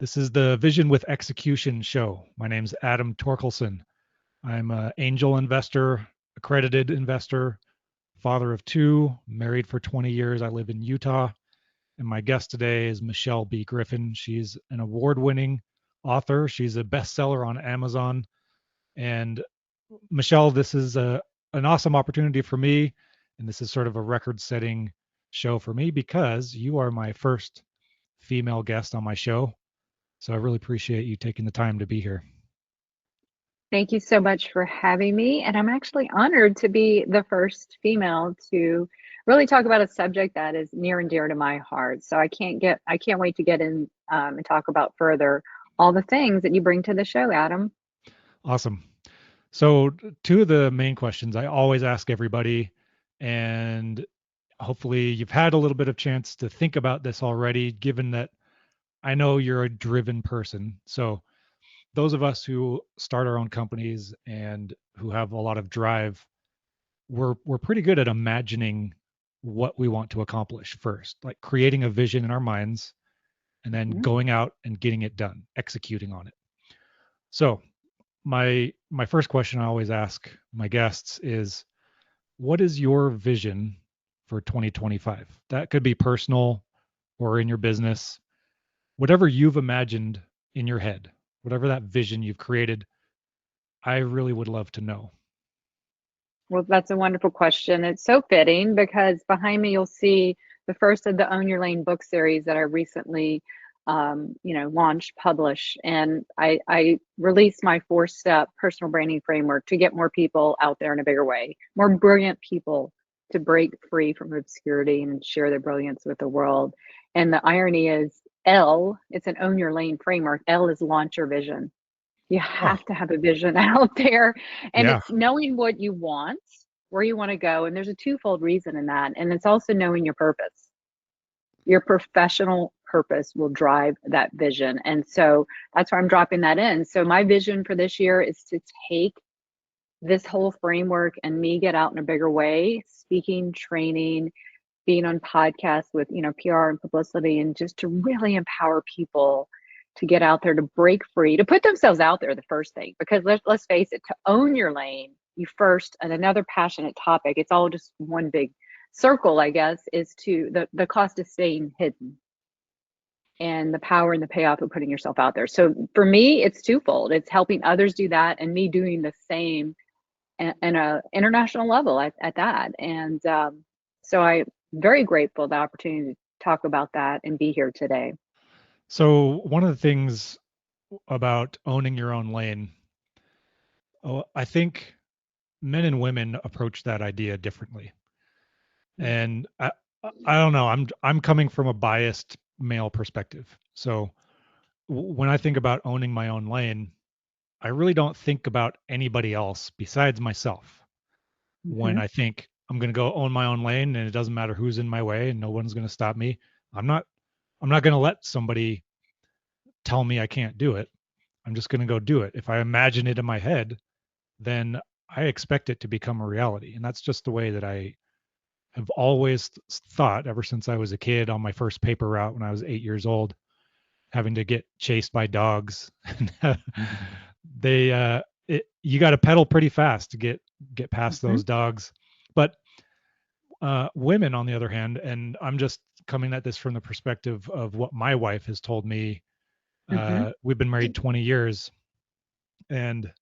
This is the Vision with Execution show. My name's Adam Torkelson. I'm an angel investor, accredited investor, father of two, married for 20 years. I live in Utah. And my guest today is Michelle B. Griffin. She's an award winning author. She's a bestseller on Amazon. And Michelle, this is an awesome opportunity for me. And this is sort of a record setting show for me because you are my first female guest on my show. So I really appreciate you taking the time to be here. Thank you so much for having me. And I'm actually honored to be the first female to really talk about a subject that is near and dear to my heart. So I can't wait to get in and talk about further all the things that you bring to the show, Adam. Awesome. So, two of the main questions I always ask everybody, and hopefully you've had a little bit of chance to think about this already, given that I know you're a driven person. So, those of us who start our own companies and who have a lot of drive, we're pretty good at imagining what we want to accomplish first, like creating a vision in our minds and then Mhm. going out and getting it done, executing on it. So, my first question I always ask my guests is, what is your vision for 2025? That could be personal or in your business, whatever you've imagined in your head, whatever that vision you've created. I really would love to know. Well, that's a wonderful question. It's so fitting because behind me you'll see the first of the Own Your Lane book series that I recently, launched, published, and I released my four-step personal branding framework to get more people out there in a bigger way, more brilliant people to break free from obscurity and share their brilliance with the world. And the irony is, L, it's an Own Your Lane framework. L is launch your vision. You Oh, have to have a vision out there, and yeah. it's knowing what you want, where you want to go, and there's a twofold reason in that, and it's also knowing your purpose. Your professional purpose will drive that vision, and so that's why I'm dropping that in. So my vision for this year is to take this whole framework and me get out in a bigger way, speaking, training, being on podcasts with PR and publicity, and just to really empower people to get out there, to break free, to put themselves out there, the first thing, because let's face it, to own your lane, you first, and another passionate topic, it's all just one big circle, I guess, is to the cost of staying hidden and the power and the payoff of putting yourself out there. So for me, it's twofold. It's helping others do that and me doing the same and a international level at that. And so I'm very grateful the opportunity to talk about that and be here today. So, one of the things about owning your own lane, I think men and women approach that idea differently. And I don't know, I'm coming from a biased male perspective. So, when I think about owning my own lane, I really don't think about anybody else besides myself. When Mm-hmm. I think I'm going to go own my own lane and it doesn't matter who's in my way and no one's going to stop me, I'm not I'm not going to let somebody tell me I can't do it. I'm just going to go do it. If I imagine it in my head, then I expect it to become a reality. And that's just the way that I have always thought ever since I was a kid on my first paper route when I was 8 years old, having to get chased by dogs. You got to pedal pretty fast to get past Mm-hmm. those dogs. But women, on the other hand, and I'm just coming at this from the perspective of what my wife has told me. Mm-hmm. We've been married 20 years, and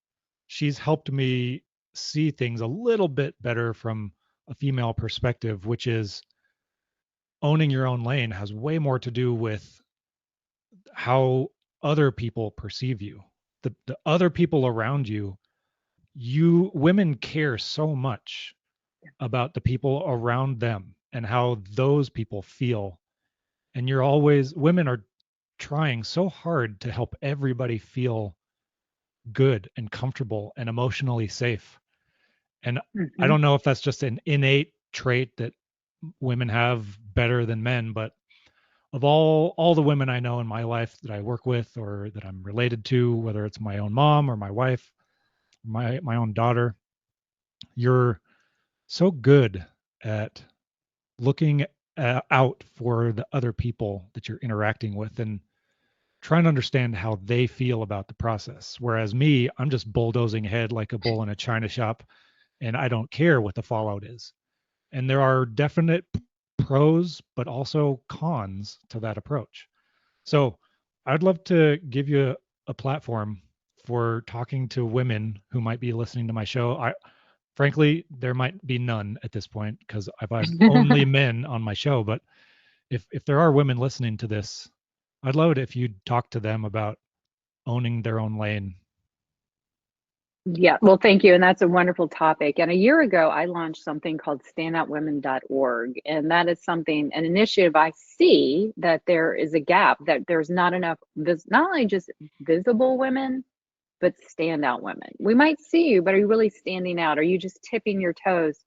she's helped me see things a little bit better from a female perspective, which is owning your own lane has way more to do with how other people perceive you. The other people around you, you women care so much about the people around them and how those people feel. And you're always, women are trying so hard to help everybody feel good and comfortable and emotionally safe. And I Mm-hmm. don't know if that's just an innate trait that women have better than men, but of all the women I know in my life that I work with or that I'm related to, whether it's my own mom or my wife, my own daughter, you're so good at looking out for the other people that you're interacting with and trying to understand how they feel about the process. Whereas me, I'm just bulldozing ahead like a bull in a china shop, and I don't care what the fallout is. And there are definite pros, but also cons to that approach. So I'd love to give you a platform for talking to women who might be listening to my show. Frankly, there might be none at this point because I've had only men on my show. But if there are women listening to this, I'd love it if you'd talk to them about owning their own lane. Yeah, well, thank you. And that's a wonderful topic. And a year ago, I launched something called standoutwomen.org. And that is something, an initiative I see that there is a gap, that there's not enough, not only just visible women, but standout women. We might see you, but are you really standing out? Are you just tipping your toes?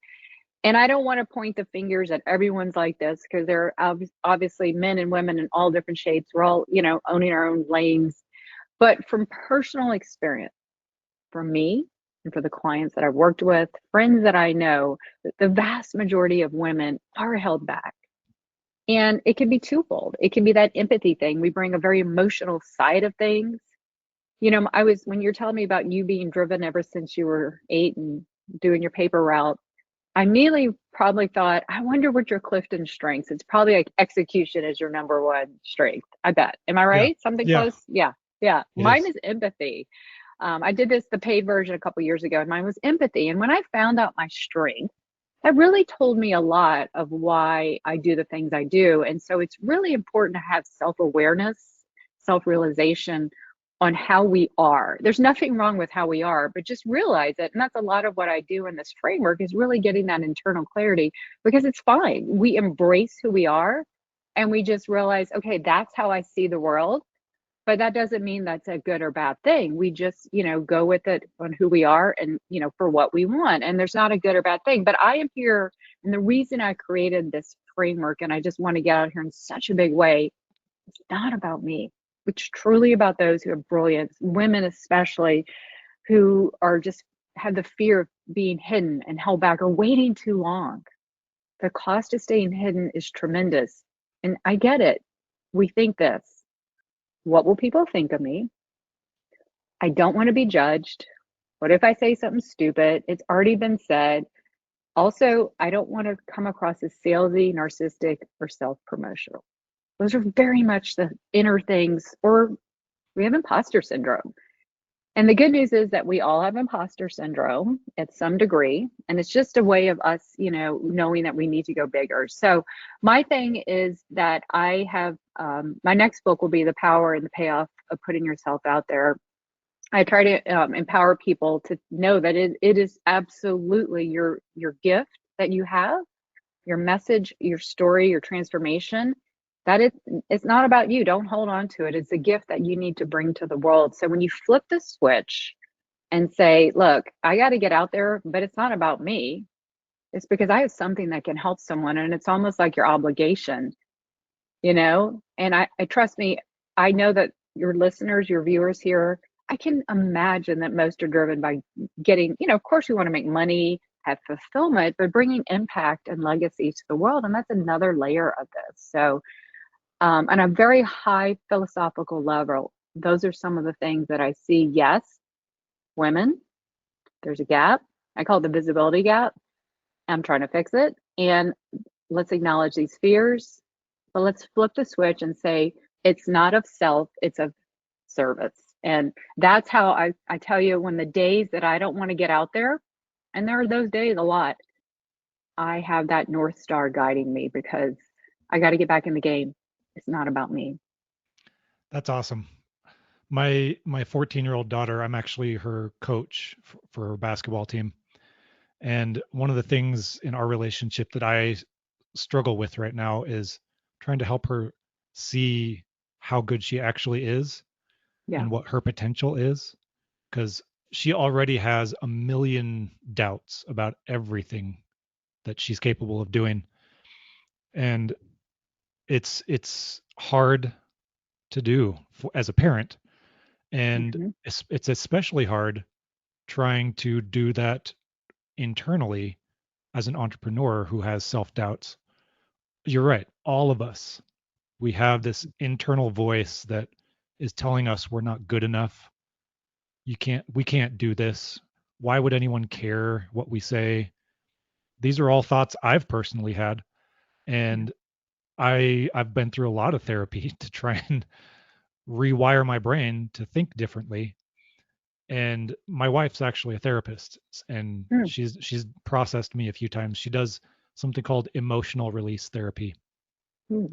And I don't want to point the fingers at everyone's like this, because there are obviously men and women in all different shapes. We're all, owning our own lanes. But from personal experience, for me and for the clients that I've worked with, friends that I know, the vast majority of women are held back. And it can be twofold. It can be that empathy thing. We bring a very emotional side of things. When you're telling me about you being driven ever since you were 8 and doing your paper route, I immediately probably thought, I wonder what your Clifton strengths. It's probably like execution is your number one strength. I bet. Am I Yeah. right? Something Yeah. close? Yeah. Yeah. It Mine is. is empathy. I did the paid version a couple years ago, and mine was empathy. And when I found out my strength, that really told me a lot of why I do the things I do. And so it's really important to have self-awareness, self-realization on how we are. There's nothing wrong with how we are, but just realize it. And that's a lot of what I do in this framework, is really getting that internal clarity, because it's fine. We embrace who we are, and we just realize, okay, that's how I see the world. But that doesn't mean that's a good or bad thing. We just, go with it on who we are and, for what we want. And there's not a good or bad thing. But I am here. And the reason I created this framework, and I just want to get out here in such a big way, it's not about me. It's truly about those who have brilliance, women especially, who are just have the fear of being hidden and held back or waiting too long. The cost of staying hidden is tremendous. And I get it. We think this. What will people think of me? I don't want to be judged. What if I say something stupid? It's already been said. Also, I don't want to come across as salesy, narcissistic, or self-promotional. Those are very much the inner things, or we have imposter syndrome. And the good news is that we all have imposter syndrome at some degree. And it's just a way of us, knowing that we need to go bigger. So my thing is that I have, my next book will be The Power and the Payoff of Putting Yourself Out There. I try to empower people to know that it is absolutely your gift that you have, your message, your story, your transformation, that it's not about you. Don't hold on to it. It's a gift that you need to bring to the world. So when you flip the switch and say, look, I got to get out there, but it's not about me. It's because I have something that can help someone. And it's almost like your obligation, and I trust me, I know that your listeners, your viewers here, I can imagine that most are driven by getting, of course we want to make money, have fulfillment, but bringing impact and legacy to the world. And that's another layer of this. So, on a very high philosophical level, those are some of the things that I see. Yes, women, there's a gap. I call it the visibility gap. I'm trying to fix it. And let's acknowledge these fears, but let's flip the switch and say, it's not of self, it's of service. And that's how I tell you, when the days that I don't want to get out there, and there are those days a lot, I have that North Star guiding me, because I got to get back in the game. It's not about me. That's awesome. My 14-year-old daughter, I'm actually her coach for her basketball team. And one of the things in our relationship that I struggle with right now is trying to help her see how good she actually is Yeah. and what her potential is, because she already has a million doubts about everything that she's capable of doing. And it's hard to do as a parent, and Mm-hmm. it's especially hard trying to do that internally as an entrepreneur who has self-doubts. You're right, all of us, we have this internal voice that is telling us we're not good enough. We can't do this. Why would anyone care what we say? These are all thoughts I've personally had, Yeah. and I've been through a lot of therapy to try and rewire my brain to think differently. And my wife's actually a therapist, and Mm, she's processed me a few times. She does something called emotional release therapy, mm,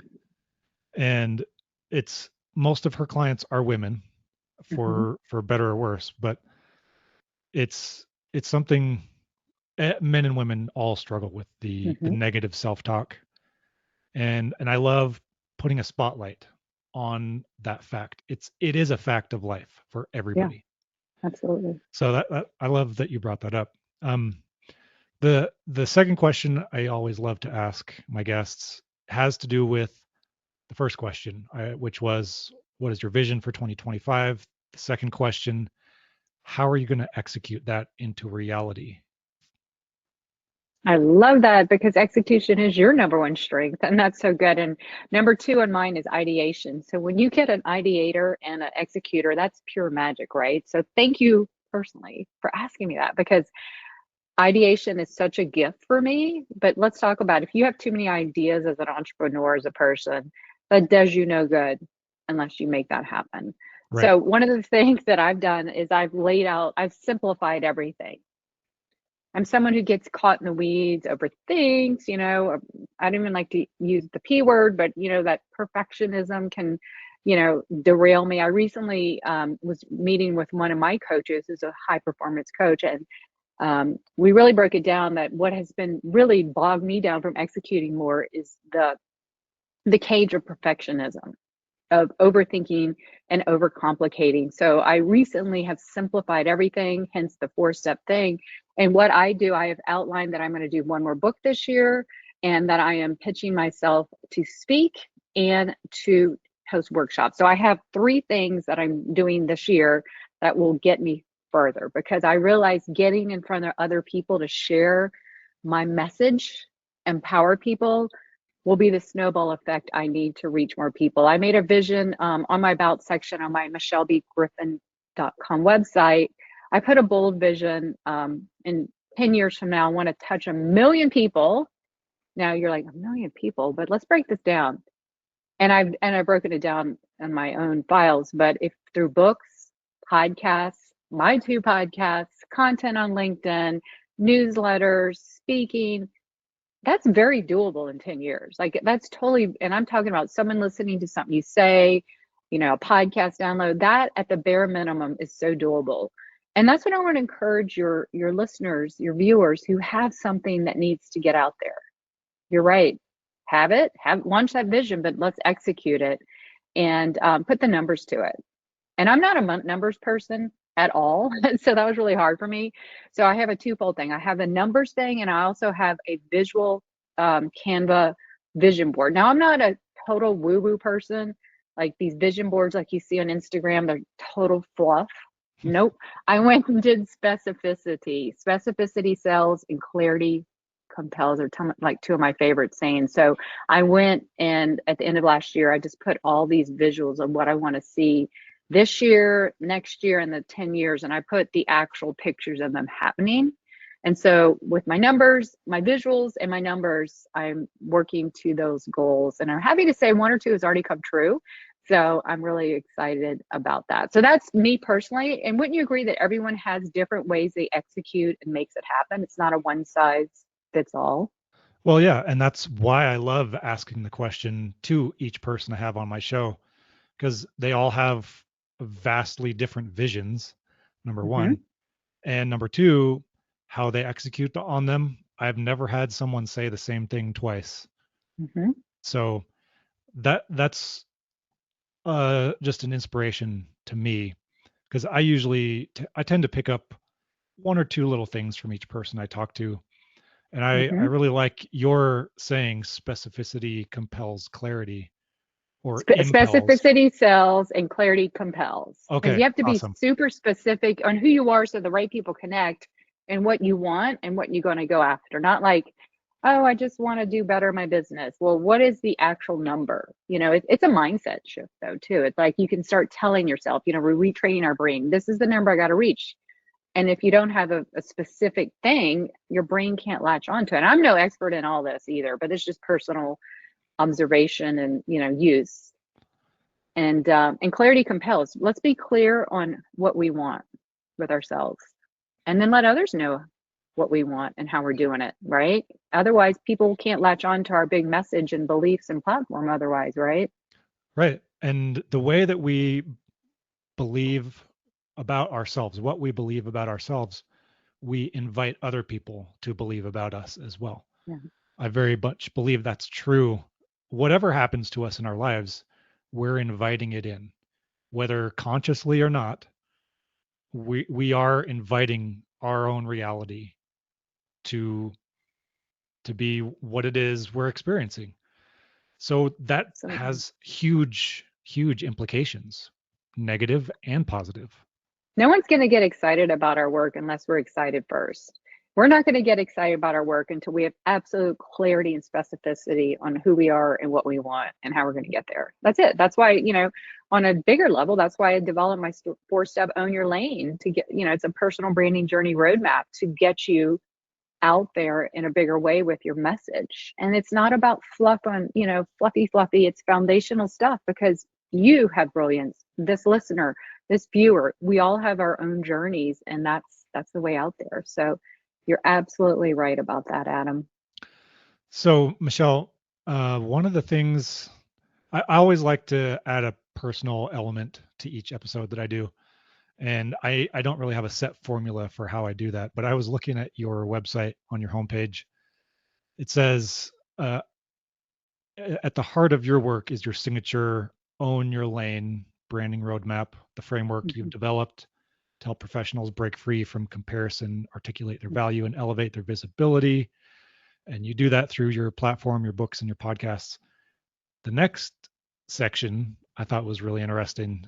and it's most of her clients are women, mhm, for better or worse, but it's it's something men and women all struggle with, the mhm. negative self-talk. And I love putting a spotlight on that fact. It is a fact of life for Yeah, everybody. absolutely. So that I love that you brought that up. The second question I always love to ask my guests has to do with the first question, which was, what is your vision for 2025? The second question, how are you going to execute that into reality? I love that because execution is your number one strength, and that's so good. And number two on mine is ideation. So when you get an ideator and an executor, that's pure magic, right? So thank you personally for asking me that because ideation is such a gift for me. But let's talk about if you have too many ideas as an entrepreneur, as a person, that does you no good unless you make that happen. Right. So one of the things that I've done is I've simplified everything. I'm someone who gets caught in the weeds over things, I don't even like to use the P word, but that perfectionism can, derail me. I recently was meeting with one of my coaches who's a high performance coach, and we really broke it down that what has been really bogged me down from executing more is the cage of perfectionism, of overthinking and overcomplicating. So I recently have simplified everything, hence the 4-step thing. And what I do, I have outlined that I'm going to do one more book this year and that I am pitching myself to speak and to host workshops. So I have 3 things that I'm doing this year that will get me further because I realize getting in front of other people to share my message, empower people, will be the snowball effect I need to reach more people. I made a vision on my about section on my michellebgriffin.com website. I put a bold vision in 10 years from now, I want to touch 1 million people. Now you're like, 1 million people, but let's break this down. And I've broken it down in my own files, but if through books, podcasts, my 2 podcasts, content on LinkedIn, newsletters, speaking, that's very doable in 10 years. Like that's totally, and I'm talking about someone listening to something you say, a podcast download, that at the bare minimum is so doable. And that's what I want to encourage your listeners, your viewers who have something that needs to get out there. You're right. Have launch that vision, but let's execute it and put the numbers to it. And I'm not a numbers person at all. So that was really hard for me. So I have a twofold thing. I have the numbers thing, and I also have a visual Canva vision board. Now, I'm not a total woo woo person. Like these vision boards, like you see on Instagram, they're total fluff. Nope. I went and did specificity. Specificity sells and clarity compels are like 2 of my favorite sayings. So I went and at the end of last year, I just put all these visuals of what I want to see this year, next year, and the 10 years. And I put the actual pictures of them happening. And so with my numbers, my visuals, and my numbers, I'm working to those goals. And I'm happy to say 1 or 2 has already come true. So I'm really excited about that. So that's me personally. And wouldn't you agree that everyone has different ways they execute and makes it happen? It's not a one size fits all. Well, yeah, and that's why I love asking the question to each person I have on my show, because they all have vastly different visions, number Mm-hmm, one. And number two, how they execute on them. I've never had someone say the same thing twice. mm-hmm. So that's just an inspiration to me, because I tend to pick up 1 or 2 little things from each person I talk to. And I Mm-hmm. really like your saying specificity compels clarity, or impels. Specificity sells and clarity compels because Okay, you have to be awesome. super specific on who you are so the right people connect and what you want and what you're going to go after. Not like, oh, I just want to do better in my business. Well, what is the actual number? It's a mindset shift though, too. It's like you can start telling yourself, we're retraining our brain. This is the number I got to reach. And if you don't have a specific thing, your brain can't latch onto it. And I'm no expert in all this either, but it's just personal observation and, use. And clarity compels. Let's be clear on what we want with ourselves, and then let others know what we want and how we're doing it, right? Otherwise, people can't latch on to our big message and beliefs and platform otherwise, right? Right. And the way that we believe about ourselves, what we believe about ourselves, we invite other people to believe about us as well. Yeah. I very much believe that's true. Whatever happens to us in our lives, we're inviting it in, whether consciously or not. We are inviting our own reality to be what it is we're experiencing. So that Absolutely. has huge implications, negative and positive. No one's going to get excited about our work unless we're excited first. We're not going to get excited about our work until we have absolute clarity and specificity on who we are and what we want and how we're going to get there. That's it. That's why, on a bigger level, that's why I developed my 4-step own your lane to get, it's a personal branding journey roadmap to get you out there in a bigger way with your message. And it's not about fluffy. It's foundational stuff, because you have brilliance. This listener, this viewer, we all have our own journeys, and that's the way out there. So you're absolutely right about that, Adam. So, Michelle, one of the things I always like to add a personal element to each episode that I do. And I don't really have a set formula for how I do that, but I was looking at your website on your homepage. It says, at the heart of your work is your signature own your lane branding roadmap, the framework you've developed to help professionals break free from comparison, articulate their value, and elevate their visibility. And you do that through your platform, your books, and your podcasts. The next section I thought was really interesting.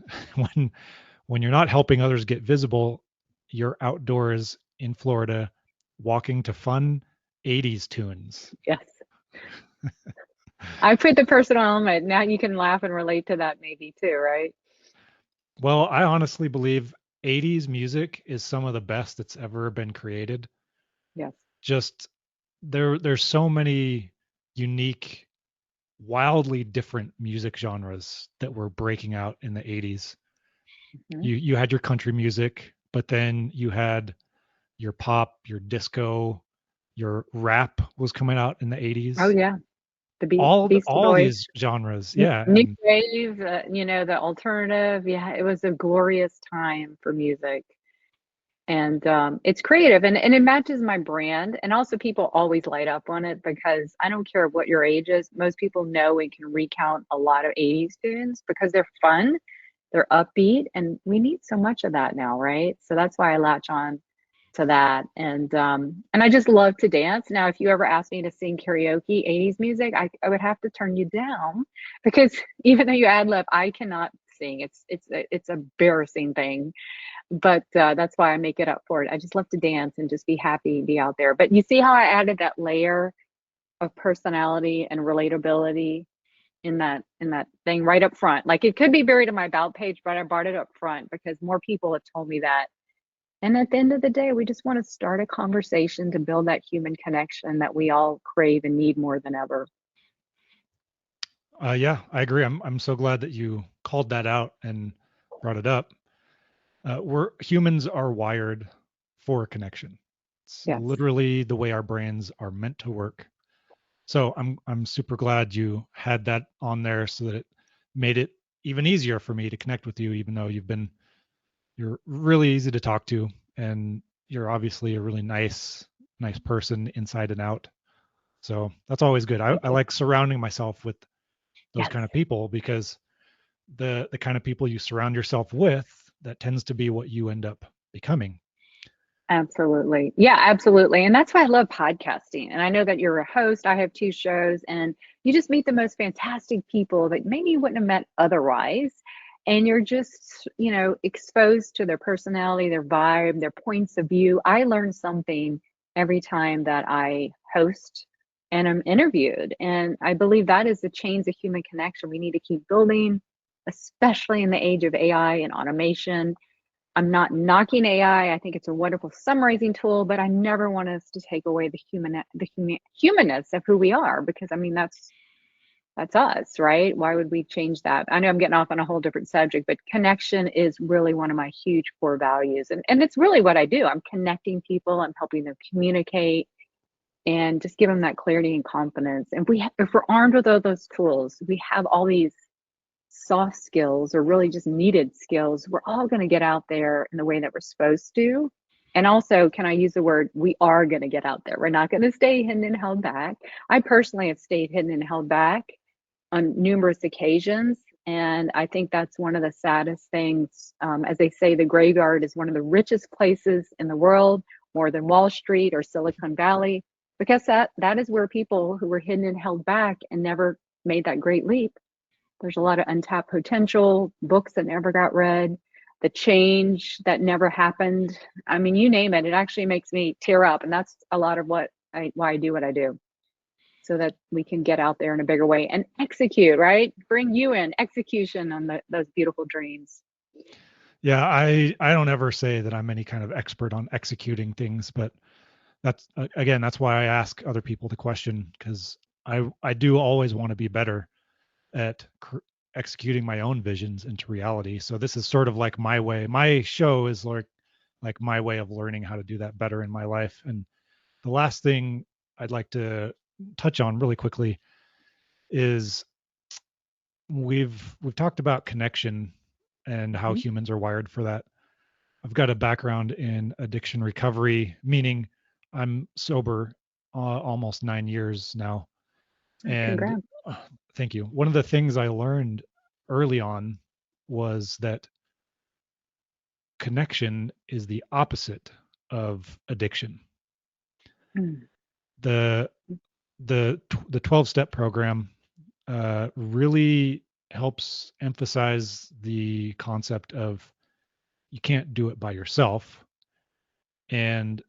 When you're not helping others get visible, you're outdoors in Florida walking to fun 80s tunes. Yes. I put the personal element. Now you can laugh and relate to that maybe too, right? Well, I honestly believe 80s music is some of the best that's ever been created. Yes. Just there's so many unique, wildly different music genres that were breaking out in the 80s. Mm-hmm. You had your country music, but then you had your pop, your disco, your rap was coming out in the 80s. Oh yeah, the Beastie All Boys, these genres, yeah. new And wave, the alternative. Yeah, it was a glorious time for music, and it's creative, and it matches my brand. And also, people always light up on it, because I don't care what your age is. Most people know and can recount a lot of '80s tunes because they're fun, they're upbeat, and we need so much of that now, right? So that's why I latch on to that. And I just love to dance. Now, if you ever ask me to sing karaoke 80s music, I would have to turn you down, because even though you ad lib, I cannot sing. It's an embarrassing thing, but that's why I make it up for it. I just love to dance and just be happy, be out there. But you see how I added that layer of personality and relatability in that thing right up front. Like, it could be buried in my about page, but I brought it up front because more people have told me that. And at the end of the day, we just want to start a conversation to build that human connection that we all crave and need more than ever. yeah, I agree. I'm so glad that you called that out and brought it up. Humans are wired for connection. It's Yes, literally the way our brains are meant to work. So I'm super glad you had that on there so that it made it even easier for me to connect with you, even though you're really easy to talk to, and you're obviously a really nice person inside and out. So that's always good. thank I you. like surrounding myself with those Yes, kind of people, because the kind of people you surround yourself with, that tends to be what you end up becoming. absolutely. Yeah, absolutely. And that's why I love podcasting. And I know that you're a host. I have 2 shows, and you just meet the most fantastic people that maybe you wouldn't have met otherwise. And you're just, exposed to their personality, their vibe, their points of view. I learn something every time that I host and I'm interviewed. And I believe that is the chains of human connection we need to keep building, especially in the age of AI and automation. I'm not knocking AI. I think it's a wonderful summarizing tool, but I never want us to take away the humanness of who we are, because I mean that's us, right? Why would we change that? I know I'm getting off on a whole different subject, but connection is really one of my huge core values. And it's really what I do. I'm connecting people, I'm helping them communicate and just give them that clarity and confidence. And if we're armed with all those tools, we have all these soft skills or really just needed skills, we're all going to get out there in the way that we're supposed to. And also, can I use the word, we are going to get out there. We're not going to stay hidden and held back. I personally have stayed hidden and held back on numerous occasions. And I think that's one of the saddest things. As they say, the graveyard is one of the richest places in the world, more than Wall Street or Silicon Valley, because that is where people who were hidden and held back and never made that great leap. There's a lot of untapped potential, books that never got read, the change that never happened. I mean, you name it, it actually makes me tear up. And that's a lot of why I do what I do, so that we can get out there in a bigger way and execute, right? Bring you in, execution on those beautiful dreams. Yeah, I don't ever say that I'm any kind of expert on executing things, but that's again, that's why I ask other people the question, because I do always want to be better at executing my own visions into reality. So this is sort of like my way. My show is like my way of learning how to do that better in my life. And the last thing I'd like to touch on really quickly is we've talked about connection and how Mhm. humans are wired for that. I've got a background in addiction recovery, meaning I'm sober almost 9 years now. And Congrats. uh, thank you. One of the things I learned early on was that connection is the opposite of addiction. Mm. The the 12-step program really helps emphasize the concept of you can't do it by yourself, and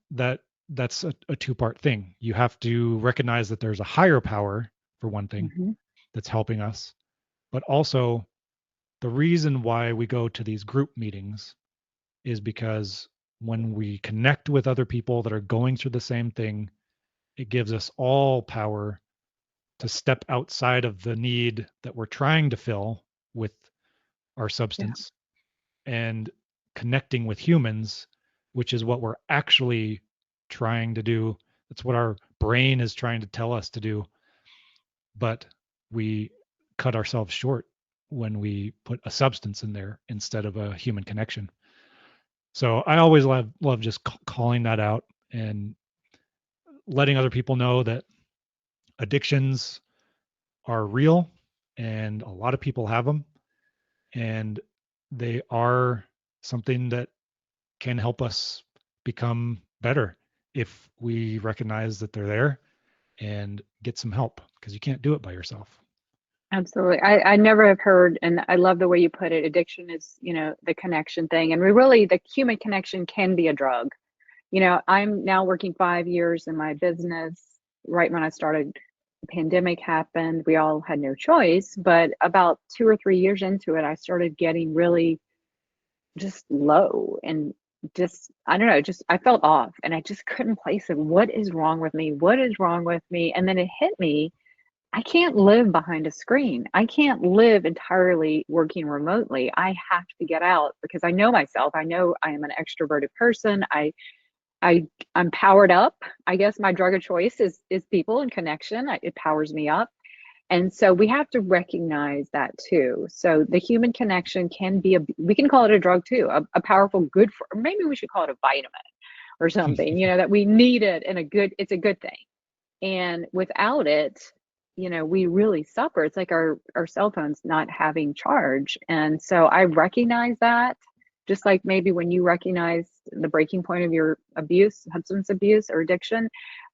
that's a two-part thing. You have to recognize that there's a higher power, for one thing, Mhm. that's helping us, but also the reason why we go to these group meetings is because when we connect with other people that are going through the same thing, it gives us all power to step outside of the need that we're trying to fill with our Yeah, substance and connecting with humans, which is what we're actually trying to do. That's what our brain is trying to tell us to do. But we cut ourselves short when we put a substance in there instead of a human connection. So I always love just calling that out and letting other people know that addictions are real and a lot of people have them, and they are something that can help us become better if we recognize that they're there and get some help, because you can't do it by yourself. absolutely. I never have heard, and I love the way you put it. Addiction is, the connection thing. And we really, the human connection can be a drug. I'm now working 5 years in my business. Right when I started, the pandemic happened. We all had no choice. But about 2 or 3 years into it, I started getting really just low and just, I don't know, just I felt off and I just couldn't place it. What is wrong with me? What is wrong with me? And then it hit me. I can't live behind a screen. I can't live entirely working remotely. I have to get out because I know myself. I know I am an extroverted person. I I'm powered up. I guess my drug of choice is people and connection. It powers me up. And so we have to recognize that too. So the human connection can be we can call it a drug too, a powerful good for, or maybe we should call it a vitamin or something, that we need it and it's a good thing. And without it, we really suffer. It's like our cell phones not having charge. And so I recognize that, just like maybe when you recognize the breaking point of your abuse, substance abuse or addiction,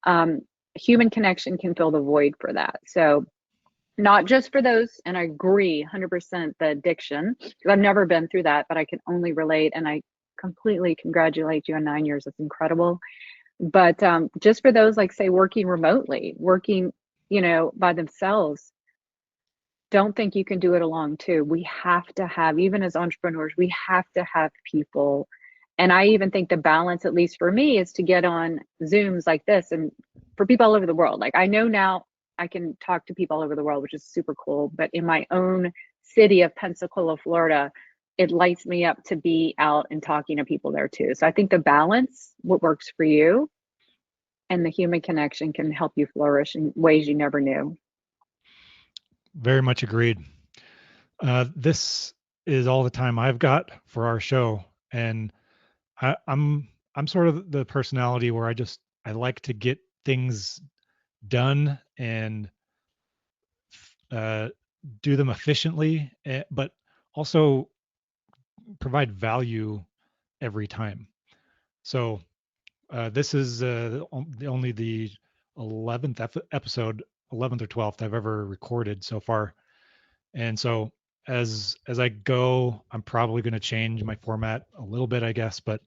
um, human connection can fill the void for that. So not just for those, and I agree 100% the addiction, because I've never been through that, but I can only relate. And I completely congratulate you on 9 years. It's incredible. But just for those, like, say, working remotely, working, by themselves, don't think you can do it alone too. We have to have, even as entrepreneurs, we have to have people. And I even think the balance, at least for me, is to get on Zooms like this and for people all over the world. Like, I know now I can talk to people all over the world, which is super cool. But in my own city of Pensacola, Florida, it lights me up to be out and talking to people there too. So I think the balance, what works for you, and the human connection can help you flourish in ways you never knew. Very much agreed. This is all the time I've got for our show, and I'm sort of the personality where I like to get things done and uh, do them efficiently, but also provide value every time. So this is only the 11th episode, 11th or 12th I've ever recorded so far. And so as I go, I'm probably going to change my format a little bit, I guess. But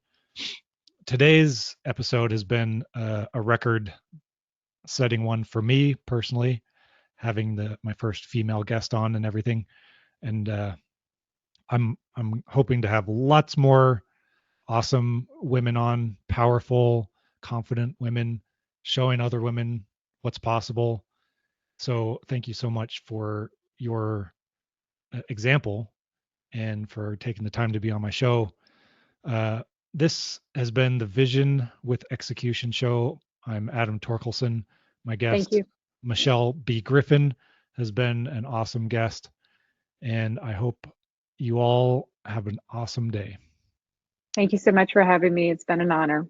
today's episode has been a record-setting one for me personally, having my first female guest on and everything. And I'm hoping to have lots more awesome women on, powerful, confident women, showing other women what's possible. So thank you so much for your example and for taking the time to be on my show. Uh, this has been the Vision with Execution show. I'm Adam Torkelson. My Thank guest, you. Michelle B. Griffin, has been an awesome guest. And I hope you all have an awesome day. Thank you so much for having me. It's been an honor.